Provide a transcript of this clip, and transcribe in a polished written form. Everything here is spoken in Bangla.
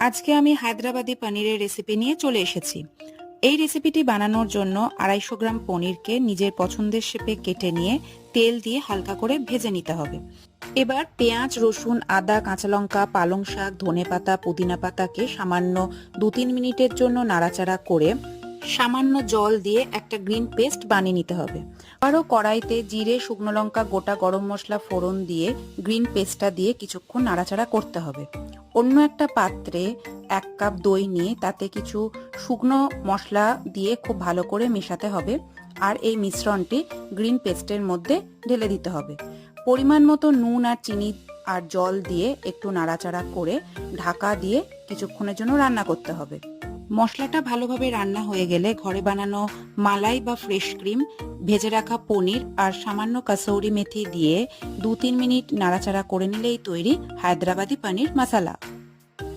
আজকে আমি হায়দ্রাবাদি পনিরের রেসিপি নিয়ে চলে এসেছি। এই রেসিপিটি বানানোর জন্য 250 গ্রাম পনিরকে নিজের পছন্দের শেপে কেটে নিয়ে তেল দিয়ে হালকা করে ভেজে নিতে হবে। এবার পেঁয়াজ, রসুন, আদা, কাঁচা লঙ্কা, পালং শাক, ধনেপাতা, পুদিনা পাতাকে সামান্য 2-3 মিনিটের জন্য নাড়াচাড়া করে সামান্য জল দিয়ে একটা গ্রিন পেস্ট বানিয়ে নিতে হবে। আবারও কড়াইতে জিরে, শুকনো লঙ্কা, গোটা গরম মশলা ফোড়ন দিয়ে গ্রিন পেস্টটা দিয়ে কিছুক্ষণ নাড়াচাড়া করতে হবে। অন্য একটা পাত্রে 1 কাপ দই নিয়ে তাতে কিছু শুকনো মশলা দিয়ে খুব ভালো করে মেশাতে হবে, আর এই মিশ্রণটি গ্রিন পেস্টের মধ্যে ঢেলে দিতে হবে। পরিমাণ মতো নুন আর চিনি আর জল দিয়ে একটু নাড়াচাড়া করে ঢাকা দিয়ে কিছুক্ষণের জন্য রান্না করতে হবে। মশলাটা ভালোভাবে রান্না হয়ে গেলে ঘরে বানানো মালাই বা ফ্রেশ ক্রিম, ভেজে রাখা পনির আর সামান্য কাসৌরি মেথি দিয়ে 2-3 মিনিট নাড়াচাড়া করে নিলেই তৈরি হায়দ্রাবাদি পনির মশলা।